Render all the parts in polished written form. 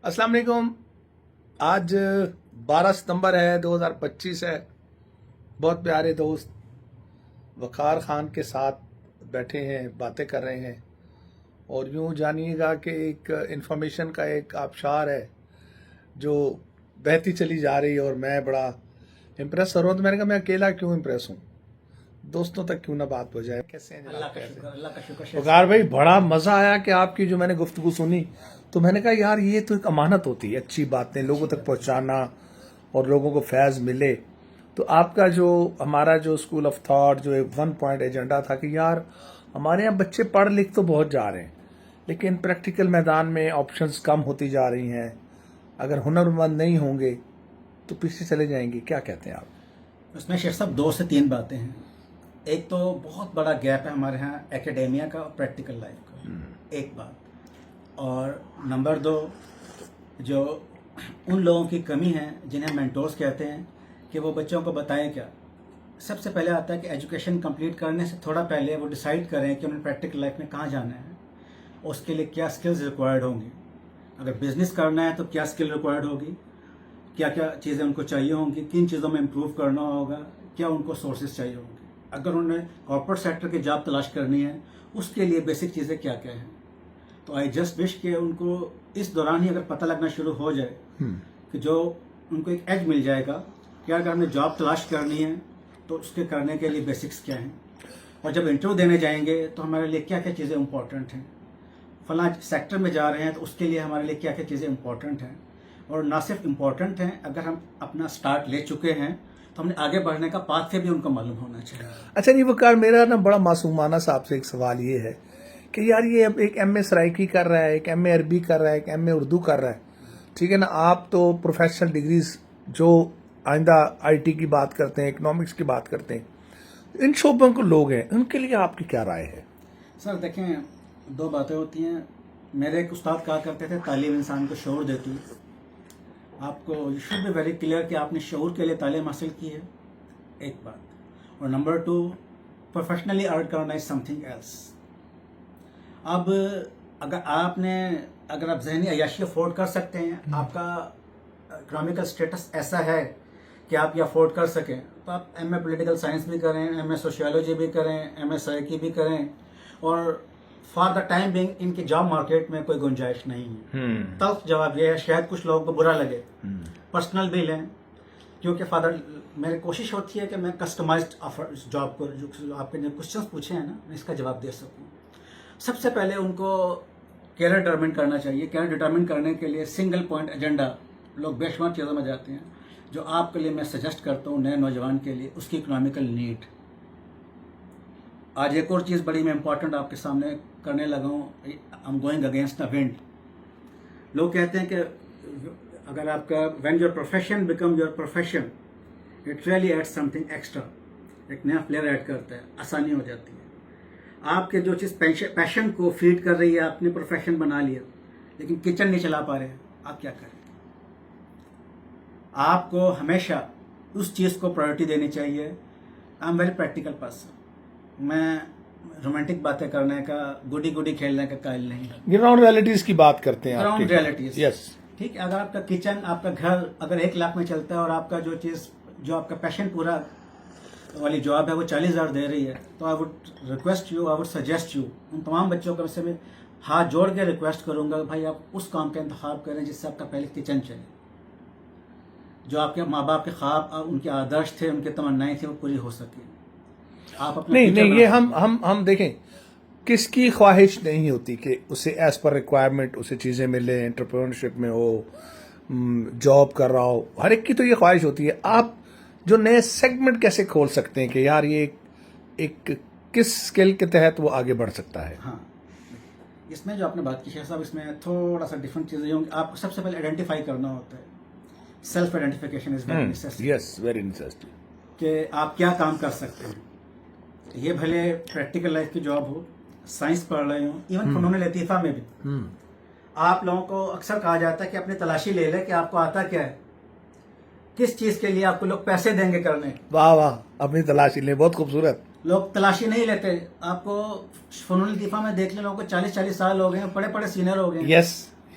السلام علیکم. آج 12 ستمبر ہے, 2025 ہے. بہت پیارے دوست وقار خان کے ساتھ بیٹھے ہیں, باتیں کر رہے ہیں, اور یوں جانیے گا کہ ایک انفارمیشن کا ایک آبشار ہے جو بہتی چلی جا رہی ہے, اور میں بڑا امپریس ہو رہا ہوں. تو میں نے کہا میں اکیلا کیوں امپریس ہوں, دوستوں تک کیوں نہ بات ہو جائے. کیسے ہیں اللہ کا شکر, اللہ کا شکر. وقار بھائی, بڑا مزہ آیا کہ آپ کی جو میں نے گفتگو سنی, تو میں نے کہا یار یہ تو ایک امانت ہوتی ہے, اچھی باتیں لوگوں تک پہنچانا اور لوگوں کو فیض ملے. تو آپ کا جو ہمارا جو اسکول آف تھاٹ جو ایک 1 پوائنٹ ایجنڈا تھا کہ یار ہمارے یہاں بچے پڑھ لکھ تو بہت جا رہے ہیں, لیکن پریکٹیکل میدان میں آپشنز کم ہوتی جا رہی ہیں. اگر ہنرمند نہیں ہوں گے تو پیچھے چلے جائیں گے. کیا کہتے ہیں آپ؟ اس میں شیخ صاحب 2 سے 3 باتیں ہیں. ایک تو بہت بڑا گیپ ہے ہمارے ہاں اکیڈیمیا کا اور پریکٹیکل لائف کا, ایک بات. اور نمبر 2, جو ان لوگوں کی کمی ہے جنہیں مینٹورز کہتے ہیں کہ وہ بچوں کو بتائیں کیا. سب سے پہلے آتا ہے کہ ایجوکیشن کمپلیٹ کرنے سے تھوڑا پہلے وہ ڈیسائیڈ کریں کہ انہیں پریکٹیکل لائف میں کہاں جانا ہے, اس کے لیے کیا سکلز ریکوائرڈ ہوں گی. اگر بزنس کرنا ہے تو کیا سکل ریکوائرڈ ہوگی, کیا کیا چیزیں ان کو چاہیے ہوں گی, کن چیزوں میں امپروو کرنا ہوگا, کیا ان کو سورسز چاہیے ہوں گے. اگر انہیں کارپوریٹ سیکٹر کی جاب تلاش کرنی ہے اس کے لیے بیسک چیزیں کیا کیا ہیں. تو آئی جسٹ وش کہ ان کو اس دوران ہی اگر پتہ لگنا شروع ہو جائے کہ جو ان کو ایک ایج مل جائے گا کہ اگر ہمیں جاب تلاش کرنی ہے تو اس کے کرنے کے لیے بیسکس کیا ہیں, اور جب انٹرویو دینے جائیں گے تو ہمارے لیے کیا کیا چیزیں امپورٹنٹ ہیں. فلاں سیکٹر میں جا رہے ہیں تو اس کے لیے ہمارے لیے کیا کیا چیزیں امپورٹنٹ ہیں, اور نہ صرف امپورٹنٹ ہیں, اگر ہم اپنا سٹارٹ لے چکے ہیں تو ہم نے آگے بڑھنے کا پاتھ بھی ان کو معلوم ہونا چاہیے. اچھا جی وقار, میرا نا بڑا معصومانہ صاحب سے ایک سوال یہ ہے کہ یار یہ اب ایک ایم اے سرائکی کر رہا ہے, ایک ایم اے عربی کر رہا ہے, ایک ایم اے اردو کر رہا ہے, ٹھیک ہے نا. آپ تو پروفیشنل ڈگریز جو آئندہ آئی ٹی کی بات کرتے ہیں, اکنامکس کی بات کرتے ہیں, ان شعبوں کو لوگ ہیں, ان کے لیے آپ کی کیا رائے ہے؟ سر دیکھیں, 2 باتیں ہوتی ہیں. میرے ایک استاد کہا کرتے تھے تعلیم انسان کو شعور دیتی ہے. آپ کو you should be very clear کہ آپ نے شعور کے لیے تعلیم حاصل کی ہے, ایک بات. اور نمبر 2, پروفیشنلی ارن کرنا از سم تھنگ ایلس. اب اگر آپ ذہنی عیاشی افورڈ کر سکتے ہیں, آپ کا اکنامیکل اسٹیٹس ایسا ہے کہ آپ یہ افورڈ کر سکیں, تو آپ ایم اے پولیٹیکل سائنس بھی کریں, ایم اے سوشیالوجی بھی کریں, ایم اے سائیکی بھی کریں, اور for the time being in کی جاب مارکیٹ میں کوئی گنجائش نہیں ہے. تلخ جواب یہ ہے, شاید کچھ لوگوں کو برا لگے, پرسنل بھی لیں, کیونکہ میری کوشش ہوتی ہے کہ میں کسٹمائزڈ جاب کو, جو آپ نے کوشچنس پوچھے ہیں نا, میں اس کا جواب دے سکوں. سب سے پہلے ان کو کیریئر ڈٹرمن کرنا چاہیے. کیریئر ڈٹرمن کرنے کے لیے سنگل پوائنٹ ایجنڈا, لوگ بے شمار چیزوں میں جاتے ہیں. جو آپ کے لیے میں سجیسٹ کرتا ہوں نئے نوجوان کے لیے, اس کی اکنامیکل نیڈ. آج ایک اور چیز بڑی میں امپورٹنٹ آپ کے سامنے کرنے لگا ہوں, I am going against the wind. لوگ کہتے ہیں کہ اگر آپ کا when your profession become your profession it really add something extra, ایک نیا فلیئر ایڈ کرتا ہے, آسانی ہو جاتی ہے. آپ کے جو چیز پیشن کو فیڈ کر رہی ہے, آپ نے پروفیشن بنا لیا, لیکن کچن نہیں چلا پا رہے ہیں, آپ کیا کریں. آپ کو ہمیشہ اس چیز کو پرائورٹی دینی چاہیے. I am very practical person. میں رومانٹک باتیں کرنے کا, گڈی کھیلنے کا قائل نہیں. گراؤنڈ ریئلٹیز کی بات کرتے ہیں, گراؤنڈ ریئلٹیز. یس, ٹھیک ہے. اگر آپ کا کچن, آپ کا گھر اگر 1 لاکھ میں چلتا ہے, اور آپ کا جو آپ کا پیشن پورا والی جاب ہے وہ 40,000 دے رہی ہے, تو I would request you, I would suggest you, ان تمام بچوں کو سے میں ہاتھ جوڑ کے ریکویسٹ کروں گا, بھائی آپ اس کام کا انتخاب کریں جس سے آپ کا پہلے کچن چلے. جو آپ کے ماں باپ کے خواب, ان کے آدرش تھے, ان کی تمنائیں تھیں, وہ پوری ہو سکیں. آپ اپنا نہیں یہ ہم دیکھیں, کس کی خواہش نہیں ہوتی کہ اسے ایز پر ریکوائرمنٹ اسے چیزیں ملیں, انٹرپرینورشپ میں ہو, جاب کر رہا ہو, ہر ایک کی تو یہ خواہش ہوتی ہے. آپ جو نئے سیگمنٹ کیسے کھول سکتے ہیں کہ یار یہ ایک کس اسکل کے تحت وہ آگے بڑھ سکتا ہے؟ ہاں, اس میں جو آپ نے بات کی شیخ صاحب, اس میں تھوڑا سا ڈفرنٹ چیزیں ہوں. آپ کو سب سے پہلے آئیڈینٹیفائی کرنا ہوتا ہے. Self identification is very necessary. Yes, very necessary. کہ آپ کیا کام کر سکتے ہیں. یہ بھلے پریکٹیکل لائف کی جاب ہو, سائنس پڑھ رہے ہوں, ایون فنون لطیفہ میں بھی. آپ لوگوں کو اکثر کہا جاتا ہے کہ اپنی تلاشی لے لیں کہ آپ کو آتا کیا ہے, کس چیز کے لیے آپ کو لوگ پیسے دیں گے کرنے. واہ واہ, اپنی تلاشی لیں, بہت خوبصورت. لوگ تلاشی نہیں لیتے. آپ کو فنون لطیفہ میں دیکھ لیں, لوگوں کو 40 سال ہو گئے ہیں, بڑے سینئر ہو گئے ہیں. یس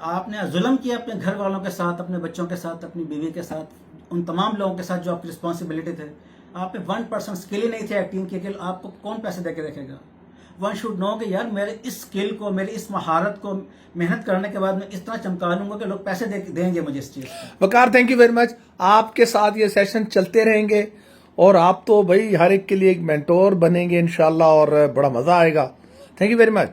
آپ نے ظلم کیا اپنے گھر والوں کے ساتھ، اپنے بچوں کے ساتھ، اپنی بیوی کے ساتھ، ان تمام لوگوں کے ساتھ جو آپ کی رسپانسبلٹی تھے. آپ میں 1% اسکل ہی نہیں تھے ایکٹنگ کی کہ آپ کو کون پیسے دے کے رکھے گا. ون شوڈ نو کہ یار میرے اس اسکل کو، میری اس مہارت کو محنت کرنے کے بعد میں اس طرح چمکا لوں گا کہ لوگ پیسے دیں گے مجھے اس چیز کو. وقار تھینک یو ویری مچ. آپ کے ساتھ یہ سیشن چلتے رہیں گے اور آپ تو بھائی ہر ایک کے لیے ایک مینٹور بنیں گے انشاءاللہ اور بڑا مزہ آئے گا. Thank you very much.